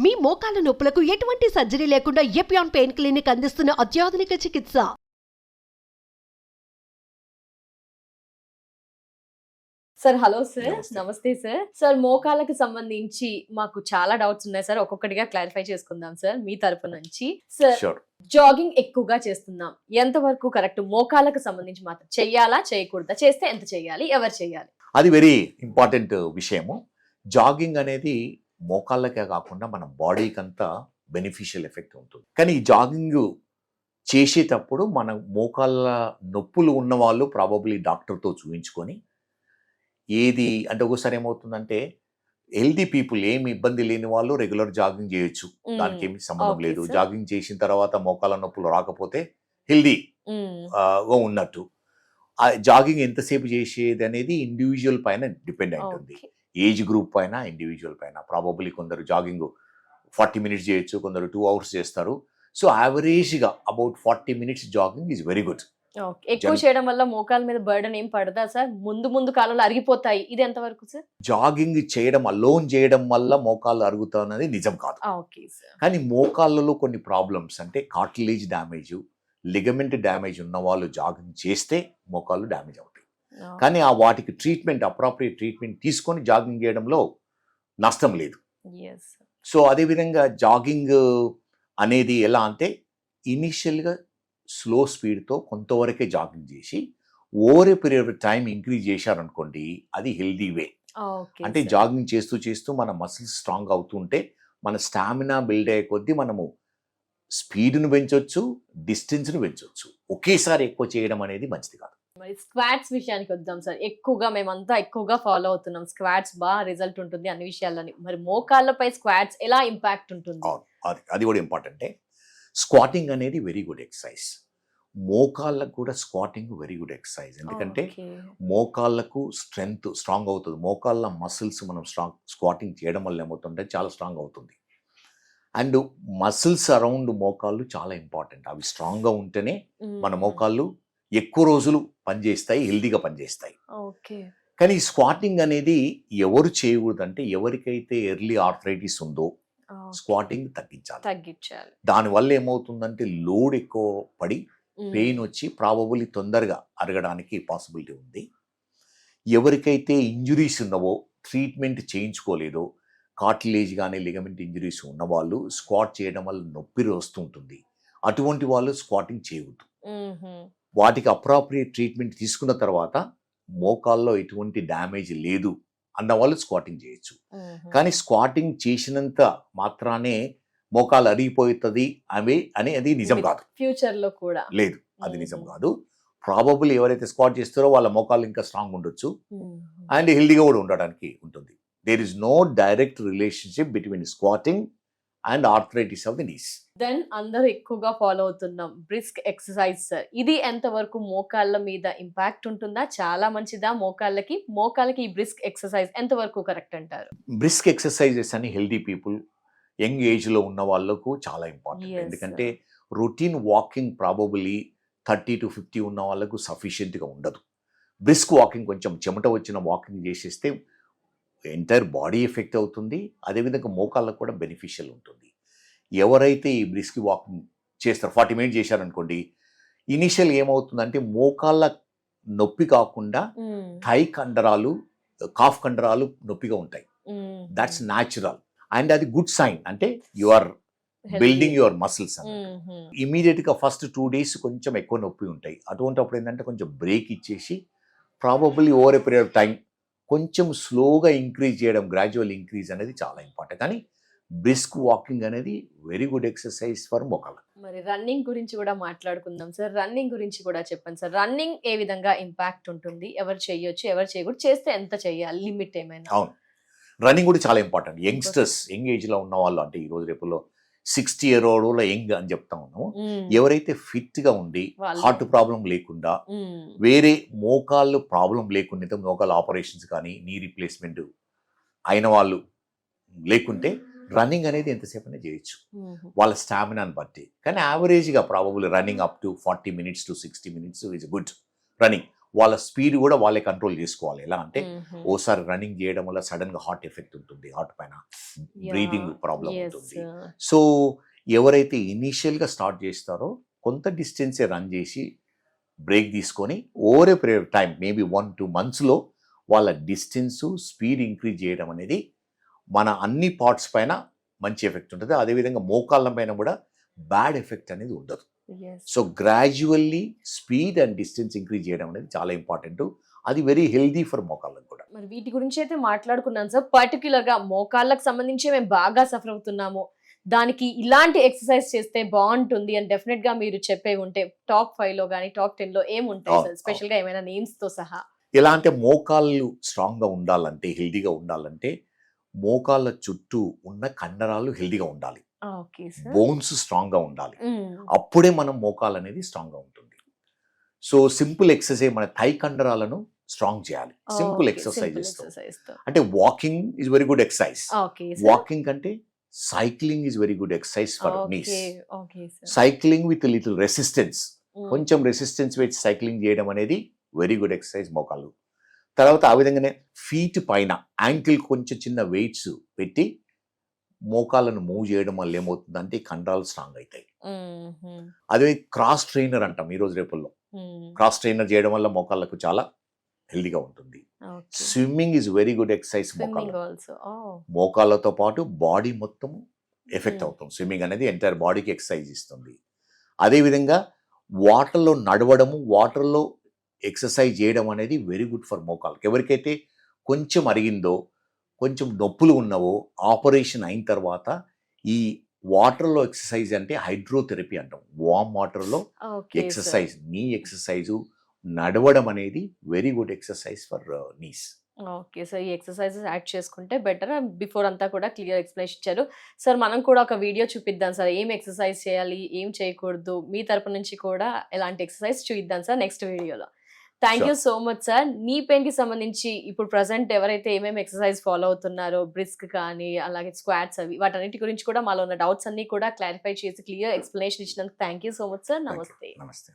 మీ మోకాల నొప్పులకు ఎటువంటి సర్జరీ లేకుండా ఎపియాన్ పెయిన్ క్లినిక్ అందిస్తున్న అత్యాధునిక చికిత్స. సార్ హలో సార్, నమస్తే. నమస్తే సార్. సార్ మోకాళ్ళకి సంబంధించి మాకు చాలా డౌట్స్ ఉన్నాయి సార్, ఒక్కొక్కటిగా క్లారిఫై చేసుకుందాం సార్ మీ తరపు నుంచి. Sir sure. జాగింగ్ ఎక్కువగా చేస్తున్నాం, ఎంత వరకు కరెక్ట్? మోకాళ్ళకి సంబంధించి మాత్రం చెయ్యాలా చేయకూడదా, చేస్తే ఎంత చేయాలి, ఎవరు చేయాలి? అది వెరీ ఇంపార్టెంట్ విషయము. జాగింగ్ అనేది మోకాళ్ళకే కాకుండా మన బాడీకి అంతా బెనిఫిషియల్ ఎఫెక్ట్ ఉంటుంది. కానీ ఈ జాగింగ్ చేసేటప్పుడు మన మోకాళ్ళ నొప్పులు ఉన్న వాళ్ళు ప్రాబబ్లీ డాక్టర్తో చూయించుకొని ఏది అంటే ఒకసారి ఏమవుతుందంటే హెల్దీ పీపుల్ ఏమి ఇబ్బంది లేని వాళ్ళు రెగ్యులర్ జాగింగ్ చేయొచ్చు, దానికి ఏమి సంబంధం Okay, లేదు. sir. జాగింగ్ చేసిన తర్వాత మోకాళ్ళ నొప్పులు రాకపోతే హెల్దీ ఉన్నట్టు. ఆ జాగింగ్ ఎంతసేపు చేసేది అనేది ఇండివిజువల్ పైన డిపెండ్ అయి ఉంటుంది. ఏజ్ గ్రూప్ పైన, ఇండివిజువల్ పైన. ప్రాబబ్లీ కొందరు జాగింగ్ 40 మినిట్స్ చేయొచ్చు, కొందరు 2 hours చేస్తారు. సో యావరేజ్గా about 40 minutes jogging is very good. ఎక్కువ చేయడం వల్ల మోకాళ్ళ మీద బర్డన్ ఏం పడదా సార్? ముందు కాలంలో అరిగిపోతాయి, ఇది ఎంత వరకు సార్? జాగింగ్ చేయడం అలోన్ చేయడం వల్ల మోకాళ్ళు అరుగుతాయన్నది నిజం కాదు. Okay sir. కానీ మోకాళ్ళలో కొన్ని ప్రాబ్లమ్స్ అంటే కార్టిలేజ్ డ్యామేజ్, లిగమెంట్ డ్యామేజ్ ఉన్న వాళ్ళు జాగింగ్ చేస్తే మోకాళ్ళు డ్యామేజ్ అవుతాయి. కానీ ఆ వాటికి ట్రీట్మెంట్, అప్రాప్రియేట్ ట్రీట్మెంట్ తీసుకొని జాగింగ్ చేయడంలో నష్టం లేదు. సో అదేవిధంగా జాగింగ్ అనేది ఎలా అంటే ఇనిషియల్గా స్లో స్పీడ్తో కొంతవరకే జాగింగ్ చేసి over a period of time increase చేశారనుకోండి, అది హెల్దీ వే. అంటే జాగింగ్ చేస్తూ చేస్తూ మన మసిల్స్ స్ట్రాంగ్ అవుతుంటే మన స్టామినా బిల్డ్ అయ్యే కొద్దీ మనము స్పీడ్ను పెంచవచ్చు, డిస్టెన్స్ను పెంచవచ్చు. ఒకేసారి ఎక్కువ చేయడం అనేది మంచిది కాదు. మరి స్క్వాట్స్ విషయానికి వద్దాం సార్. మేమంతా ఎక్కువగా ఫాలో అవుతున్నాం, స్క్వాట్స్ బాగా రిజల్ట్ ఉంటుంది అన్ని విషయాల్లోని. మరి మోకాళ్ళపై స్క్వాట్స్ ఎలా ఇంపాక్ట్ ఉంటుంది? అది కూడా ఇంపార్టెంటే. స్క్వాటింగ్ అనేది వెరీ గుడ్ ఎక్సర్సైజ్. మోకాళ్ళకు కూడా స్క్వాటింగ్ వెరీ గుడ్ ఎక్సర్సైజ్. ఎందుకంటే మోకాళ్ళకు స్ట్రాంగ్ అవుతుంది. మోకాళ్ళ మసిల్స్ మనం స్క్వాటింగ్ చేయడం వల్ల ఏమవుతుంటే చాలా స్ట్రాంగ్ అవుతుంది. అండ్ మసిల్స్ అరౌండ్ మోకాళ్ళు చాలా ఇంపార్టెంట్. అవి స్ట్రాంగ్గా ఉంటేనే మన మోకాళ్ళు ఎక్కువ రోజులు పనిచేస్తాయి, హెల్దీగా పనిచేస్తాయి. కానీ స్క్వాటింగ్ అనేది ఎవరు చేయకూడదు అంటే ఎవరికైతే ఎర్లీ ఆర్థరైటిస్ ఉందో స్క్వాటింగ్ తగ్గించాలి. దానివల్ల ఏమవుతుందంటే లోడ్ ఎక్కువ పడి పెయిన్ వచ్చి ప్రాబబుల్లీ తొందరగా అరగడానికి పాసిబిలిటీ ఉంది. ఎవరికైతే ఇంజురీస్ ఉన్నవో, ట్రీట్మెంట్ చేయించుకోలేదో, కార్టిలేజ్ కానీ లిగమెంట్ ఇంజురీస్ ఉన్నవాళ్ళు స్క్వాట్ చేయడం వల్ల నొప్పి వస్తుంటుంది. అటువంటి వాళ్ళు స్క్వాటింగ్ చేయవద్దు. వాటికి అప్రాప్రియేట్ ట్రీట్మెంట్ తీసుకున్న తర్వాత మోకాల్లో ఎటువంటి డ్యామేజ్ లేదు అన్న వాళ్ళు స్క్వాటింగ్ చేయొచ్చు. కానీ స్క్వాటింగ్ చేసినంత మాత్రానే మోకాలు అరిగిపోతుంది అనేది నిజం కాదు. ఫ్యూచర్ లో కూడా లేదు, అది నిజం కాదు. ప్రాబబుల్ ఎవరైతే స్క్వాట్ చేస్తారో వాళ్ళ మోకాలు ఇంకా స్ట్రాంగ్ ఉండొచ్చు అండ్ హెల్దీగా కూడా ఉండడానికి ఉంటుంది. There is no direct relationship between squatting and arthritis of the knees. Then అందరూ ఎక్కువగా ఫాలో అవుతున్నాం బ్రిస్క్ ఎక్సర్సైజ్ సార్. ఇది ఎంత వరకు మోకాళ్ళ మీద ఇంపాక్ట్ ఉంటుందా? చాలా మంచిదా మోకాళ్ళకి ఈ బ్రిస్క్ ఎక్సర్సైజ్ ఎంత వరకు కరెక్ట్ అంటారు? బ్రిస్క్ ఎక్సర్సైజెస్ అని హెల్దీ పీపుల్, యంగ్ ఏజ్లో ఉన్న వాళ్ళకు చాలా ఇంపార్టెంట్. ఎందుకంటే రొటీన్ వాకింగ్ ప్రాబబుల్లీ 30 to 50 ఉన్న వాళ్ళకు సఫిషియెంట్గా ఉండదు. బ్రిస్క్ వాకింగ్, కొంచెం చెమట వచ్చిన వాకింగ్ చేసేస్తే ఎంటైర్ బాడీ ఎఫెక్ట్ అవుతుంది. అదేవిధంగా మోకాళ్ళకు కూడా బెనిఫిషియల్ ఉంటుంది. ఎవరైతే ఈ బ్రిస్క్ వాకింగ్ చేస్తారు, 40 minutes చేశారనుకోండి, ఇనిషియల్ ఏమవుతుందంటే మోకాళ్ళ నొప్పి కాకుండా థై కండరాలు, కాఫ్ కండరాలు నొప్పిగా ఉంటాయి. దట్స్ న్యాచురల్ అండ్ అది గుడ్ సైన్. అంటే you are building your muscles. ఇమీడియట్గా ఫస్ట్ 2 days కొంచెం ఎక్కువ నొప్పి ఉంటాయి. అటువంటిప్పుడు ఏంటంటే కొంచెం బ్రేక్ ఇచ్చేసి probably over a period of time కొంచెం స్లోగా ఇంక్రీజ్ చేయడం, గ్రాడ్యువల్ ఇంక్రీజ్ అనేది చాలా ఇంపార్టెంట్. కానీ బ్రిస్క్ వాకింగ్ అనేది వెరీ గుడ్ ఎక్సర్సైజ్ ఫర్ మోకాళ్ళ. మరి రన్నింగ్ గురించి కూడా మాట్లాడుకుందాం సార్. రన్నింగ్ గురించి కూడా చెప్పండి సార్. రన్నింగ్ ఏ విధంగా ఇంపాక్ట్ ఉంటుంది? ఎవరు చేయొచ్చు, ఎవరు చేయకూడదు, చేస్తే ఎంత చేయాలి, లిమిట్ ఏమైనా? అవును, రన్నింగ్ కూడా చాలా ఇంపార్టెంట్. యంగ్స్టర్స్, యంగ్ ఏజ్లో ఉన్న వాళ్ళు, అంటే ఈ రోజు రేపులో 60 year old యంగ్ అని చెప్తా ఉన్నాము. ఎవరైతే ఫిట్గా ఉండి హార్ట్ ప్రాబ్లం లేకుండా, వేరే మోకాళ్ళు ప్రాబ్లం లేకుండా, మోకాళ్ళ ఆపరేషన్స్ కానీ నీ రీప్లేస్మెంట్ అయిన వాళ్ళు లేకుంటే రన్నింగ్ అనేది ఎంతసేపు అనేది చేయొచ్చు వాళ్ళ స్టామినాని బట్టి. కానీ యావరేజ్గా probable running up to 40 minutes to 60 minutes is good running. వాళ్ళ స్పీడ్ కూడా వాళ్ళే కంట్రోల్ చేసుకోవాలి. ఎలా అంటే ఓసారి రన్నింగ్ చేయడం వల్ల సడన్ గా హార్ట్ ఎఫెక్ట్ ఉంటుంది, హార్ట్ పైన బ్రీతింగ్ ప్రాబ్లం ఉంటుంది. సో ఎవరైతే ఇనీషియల్ గా స్టార్ట్ చేస్తారో కొంత డిస్టెన్సే రన్ చేసి బ్రేక్ తీసుకొని over a period of time maybe 1-2 monthsలో వాళ్ళ డిస్టెన్స్ స్పీడ్ ఇంక్రీజ్ చేయడం అనేది మన అన్ని పార్ట్స్ పైన మంచి ఎఫెక్ట్ ఉంటుంది. అదేవిధంగా మోకాళ్ళ పైన కూడా బ్యాడ్ ఎఫెక్ట్ అనేది ఉండదు. So gradually speed and distance increase చేయడం అనేది చాలా ఇంపార్టెంట్. అది వెరీ హెల్దీ ఫర్ మోకాళ్ళకు కూడా. మరి వీటి గురించి అయితే మాట్లాడుకున్నాను సార్. పర్టికులర్ గా మోకాళ్ళకు సంబంధించి మేము బాగా సఫర్ అవుతున్నాము, దానికి ఇలాంటి ఎక్సర్సైజ్ చేస్తే బాగుంటుంది అని డెఫినెట్ గా మీరు చెప్పేవి ఉంటే టాప్ 5 లో కానీ టాప్ 10 లో ఏముంటాయి సార్, స్పెషల్ గా ఏమైనా నేమ్స్ తో సహా? ఎలా అంటే మోకాళ్ళు స్ట్రాంగ్ గా ఉండాలంటే, హెల్దీగా ఉండాలంటే మోకాళ్ళ చుట్టూ ఉన్న కండరాలు హెల్దీగా ఉండాలి, బోన్స్ స్ట్రాంగ్ గా ఉండాలి. అప్పుడే మనం మోకాలు అనేది స్ట్రాంగ్ గా ఉంటుంది. సో సింపుల్ ఎక్సర్సైజ్ మన థై కండరాలను స్ట్రాంగ్ చేయాలి సింపుల్ ఎక్సర్సైజెస్ తో. అంటే walking is very good exercise. Walking కంటే cycling is very good exercise for knees. Cycling with little resistance, కొంచెం రెసిస్టెన్స్ పెట్టి సైక్లింగ్ చేయడం అనేది వెరీ గుడ్ ఎక్సర్సైజ్ మోకాళ్ళు. తర్వాత ఆ విధంగానే ఫీట్ పైన యాంకిల్ కొంచెం చిన్న వెయిట్స్ పెట్టి మోకాళ్ళను మూవ్ చేయడం వల్ల ఏమవుతుందంటే కండరాలు స్ట్రాంగ్ అవుతాయి. అదే క్రాస్ ట్రైనర్ అంటాం ఈ రోజు రేపుల్లో. క్రాస్ ట్రైనర్ చేయడం వల్ల మోకాళ్ళకు చాలా హెల్దీగా ఉంటుంది. Swimming is very good exercise మోకాళ్ళతో పాటు బాడీ మొత్తం ఎఫెక్ట్ అవుతుంది. స్విమ్మింగ్ అనేది ఎంటైర్ బాడీకి ఎక్సర్సైజ్ ఇస్తుంది. అదేవిధంగా వాటర్లో నడవడము, వాటర్లో ఎక్సర్సైజ్ చేయడం అనేది వెరీ గుడ్ ఫర్ మోకాళ్ళకి. ఎవరికైతే కొంచెం అరిగిందో, కొంచెం నొప్పులు ఉన్నవో, ఆపరేషన్ అయిన తర్వాత ఈ వాటర్లో ఎక్సర్సైజ్ అంటే హైడ్రోథెరపీ అంటాం. వామ్ వాటర్లో ఎక్సర్సైజ్, నీ ఎక్సర్సైజు, నడవడం అనేది very good exercise for knees. Okay sir, ఈ ఎక్సర్సైజెస్ యాడ్ చేసుకుంటే బెటర్. బిఫోర్ అంతా కూడా క్లియర్ ఎక్స్ప్లెనేషన్ ఇచ్చారు సార్. మనం కూడా ఒక వీడియో చూపిద్దాం సార్, ఏం ఎక్సర్సైజ్ చేయాలి, ఏం చేయకూడదు, మీ తరపు నుంచి కూడా ఎలాంటి ఎక్సర్సైజ్ చూపిద్దాం సార్ నెక్స్ట్ వీడియోలో. Thank you so much sir. Knee pain కి సంబంధించి ఇప్పుడు ప్రజెంట్ ఎవరైతే ఏమేమి ఎక్సర్సైజ్ ఫాలో అవుతున్నారో, బ్రిస్క్ కానీ అలాగే స్క్వాట్స్, అవి వాటన్నిటి గురించి కూడా మాలో ఉన్న డౌట్స్ అన్ని కూడా క్లారిఫై చేసి క్లియర్ ఎక్స్ప్లెనేషన్ ఇచ్చినందుకు thank you so much sir. నమస్తే. నమస్తే.